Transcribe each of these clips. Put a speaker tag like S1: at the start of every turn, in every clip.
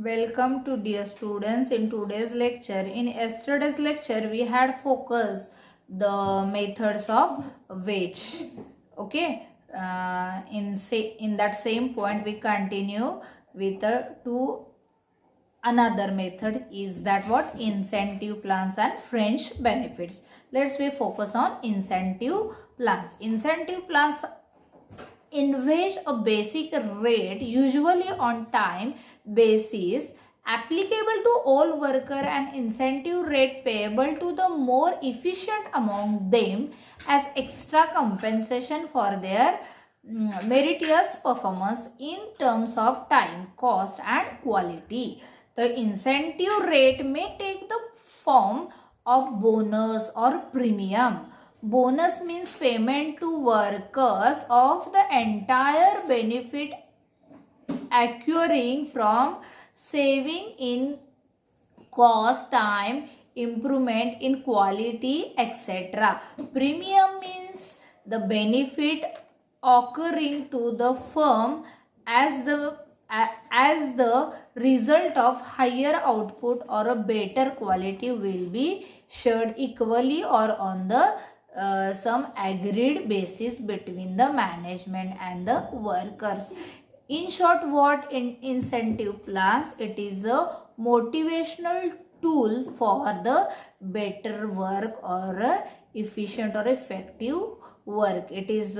S1: Welcome to dear students in today's lecture. In yesterday's lecture we had focused the methods of wage. Okay, in that same point we continue with the two another method is that what incentive plans and fringe benefits. Let's we focus on incentive plans. Incentive plans in which a basic rate usually on time basis applicable to all worker and incentive rate payable to the more efficient among them as extra compensation for their meritorious performance in terms of time, cost and quality. The incentive rate may take the form of bonus or premium. Bonus means payment to workers of the entire benefit accruing from saving in cost, time, improvement in quality, etc. Premium means the benefit occurring to the firm as the result of higher output or a better quality will be shared equally or on the some agreed basis between the management and the workers. In short, what in incentive plans, it is a motivational tool for the better work or efficient or effective work. It is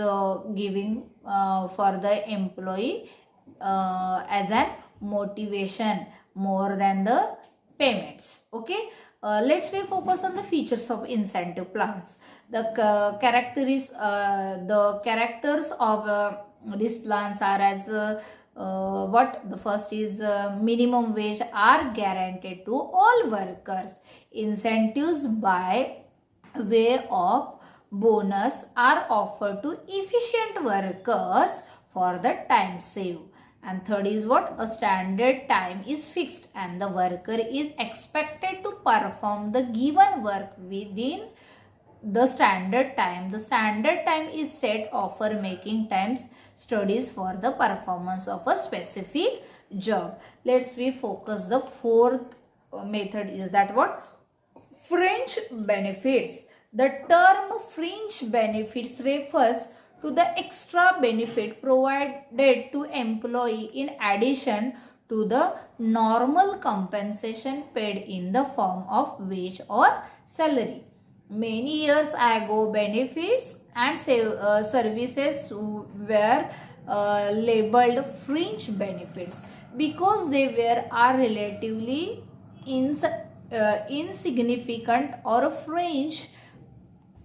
S1: giving for the employee as an motivation more than the payments. Okay, let's we focus on the features of incentive plans. The characters of these plans are as what the first is minimum wage are guaranteed to all workers. Incentives by way of bonus are offered to efficient workers for the time saved. And third is what a standard time is fixed and the worker is expected to perform the given work within the standard time. The standard time is set for making times studies for the performance of a specific job. Let's we focus the fourth method is that what fringe benefits. The term fringe benefits refers to the extra benefit provided to employee in addition to the normal compensation paid in the form of wage or salary. Many years ago, benefits and services were labeled fringe benefits because they are relatively insignificant or fringe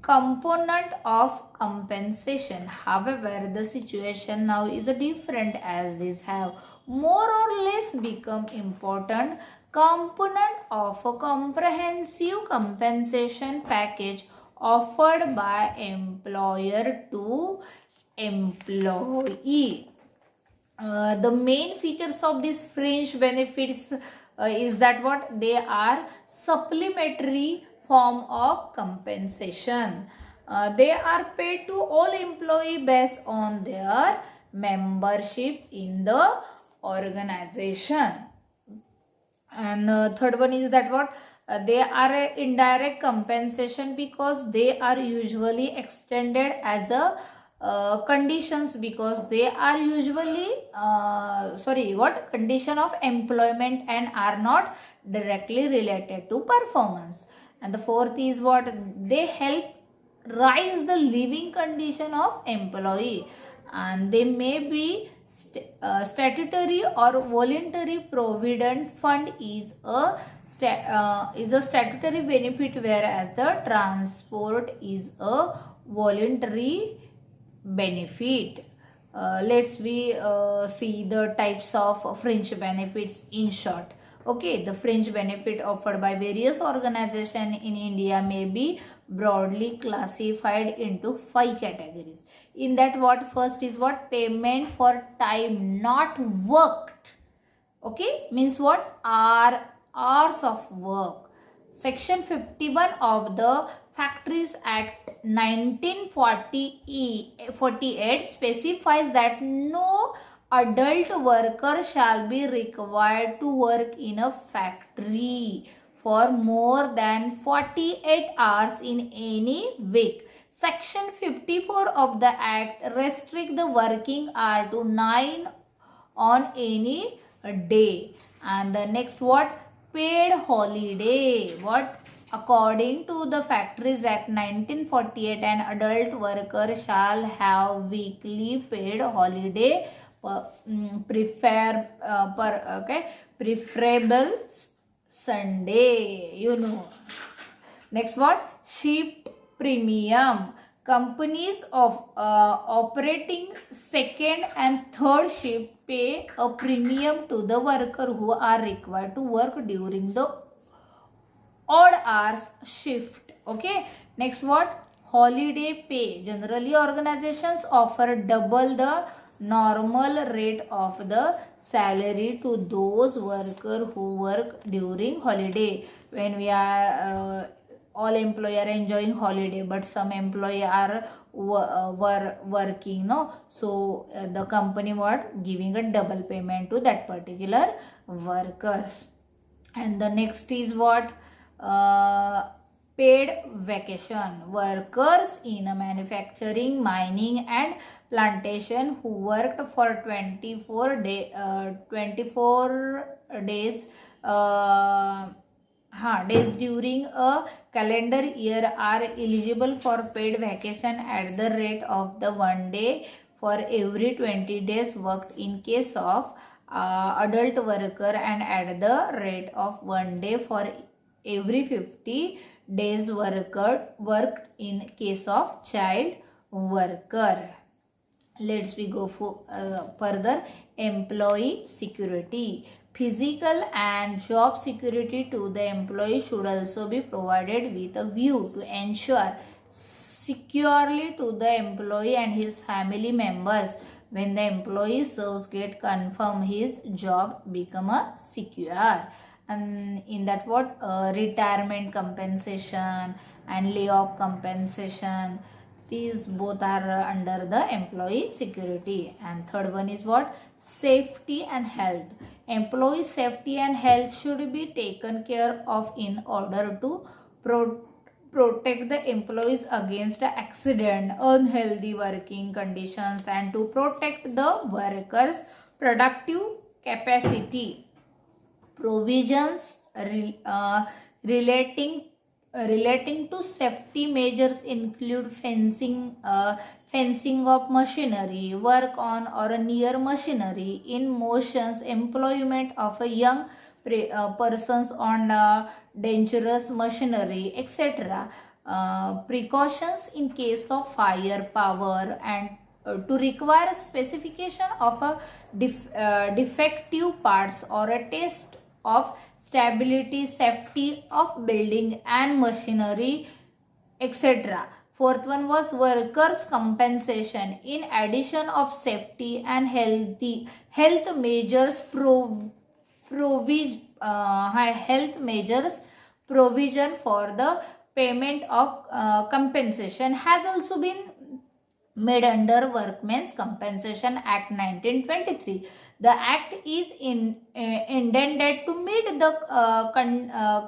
S1: component of compensation. However, the situation now is different as these have more or less become important component of a comprehensive compensation package offered by employer to employee. The main features of these fringe benefits is that what they are supplementary form of compensation. They are paid to all employee based on their membership in the organization. And third one is that what they are a indirect compensation because they are usually extended as a conditions because they are usually condition of employment and are not directly related to performance. And the fourth is what they help rise the living condition of employee, and they may be statutory or voluntary provident fund is a statutory benefit, whereas the transport is a voluntary benefit. Let's we see the types of fringe benefits in short. Okay, the fringe benefit offered by various organizations in India may be broadly classified into 5 categories. In that, what first is what payment for time not worked. Okay, means what hours of work. Section 51 of the Factories Act 1948 specifies that no adult worker shall be required to work in a factory for more than 48 hours in any week. Section 54 of the Act restrict the working hour to 9 on any day. And the next, what? Paid holiday. What? According to the Factories Act 1948, an adult worker shall have weekly paid holiday, preferable Sunday. You know. Next, what? Sheep premium. Companies of operating second and third shift pay a premium to the worker who are required to work during the odd hours shift. Okay. Next, what? Holiday pay. Generally, organizations offer double the normal rate of the salary to those workers who work during holiday. When we are all employee are enjoying holiday, but some employee are working, no, so the company what giving a double payment to that particular worker. And the next is what? Paid vacation. Workers in a manufacturing, mining and plantation who worked for 24 days days during a calendar year are eligible for paid vacation at the rate of the 1 day for every 20 days worked in case of adult worker, and at the rate of 1 day for every 50 days worked in case of child worker. Let's we go for further. Employee security. Physical and job security to the employee should also be provided with a view to ensure securely to the employee and his family members. When the employee serves get confirm his job become a secure. And in that, what? Retirement compensation and layoff compensation, these both are under the employee security. And third one is what? Safety and health. Employee safety and health should be taken care of in order to protect the employees against accident, unhealthy working conditions, and to protect the workers' productive capacity. Provisions relating to safety measures include fencing of machinery, work on or near machinery in motions, employment of a young persons on dangerous machinery, etc. Precautions in case of fire, power, and to require specification of a defective parts or a test of stability, safety of building and machinery, etc. Fourth one was workers' compensation. In addition of safety and health measures, provision for the payment of compensation has also been made under Workmen's Compensation Act 1923. The act is intended to meet the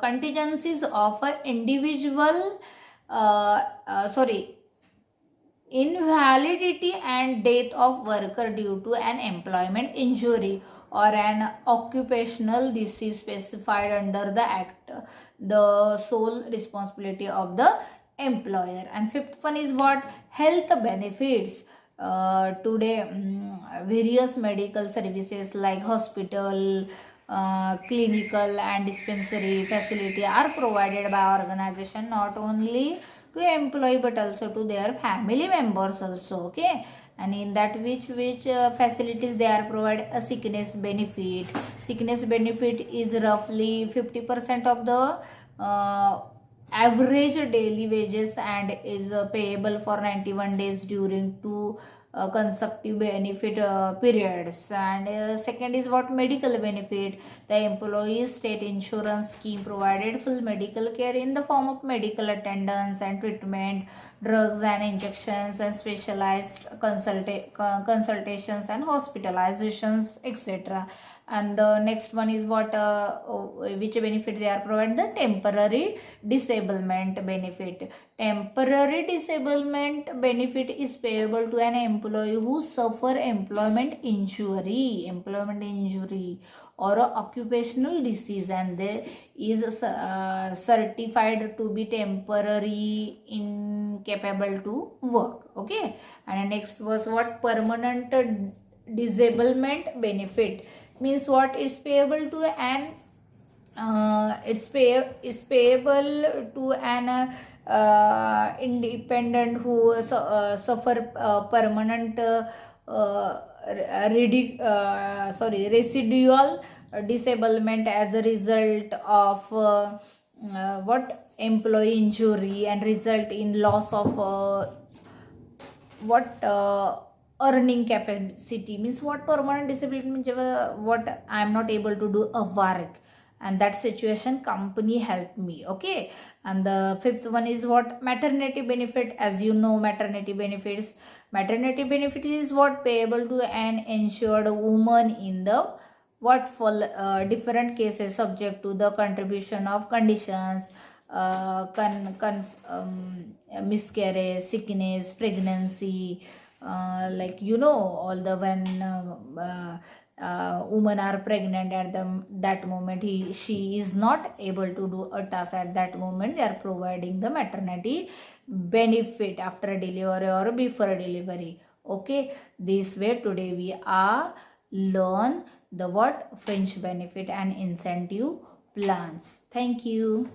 S1: contingencies of an individual invalidity and death of worker due to an employment injury or an occupational disease specified under the act, the sole responsibility of the employer. And fifth one is what? Health benefits. Today various medical services like hospital, clinical and dispensary facility are provided by organization not only to employee but also to their family members also. Okay. And in that which facilities they are provide a sickness benefit. Sickness benefit is roughly 50% of the average daily wages and is payable for 91 days during 2 consecutive benefit periods. And second is what? Medical benefit. The employees state insurance scheme provided full medical care in the form of medical attendance and treatment drugs and injections and specialized consultations and hospitalizations, etc. And the next one is what which benefit they are provide, the temporary disablement benefit. Temporary disablement benefit is payable to an employee who suffer employment injury or a occupational disease, and they is certified to be temporary incapable to work. Okay, and next was what, permanent disablement benefit means what, it's payable to an it's payable to an independent who suffer permanent residual disablement as a result of what, employee injury, and result in loss of earning capacity means what, permanent disability means what, I am not able to do a work, and that situation company helped me. Okay, and the fifth one is what, maternity benefit. As you know, maternity benefit is what, payable to an insured woman in the what, for different cases subject to the contribution of conditions, miscarriage, sickness, pregnancy, like you know, all the when women are pregnant at that moment, she is not able to do a task at that moment, they are providing the maternity benefit after delivery or before delivery. Okay, this way today we are learn the what, fringe benefit and incentive plans. Thank you.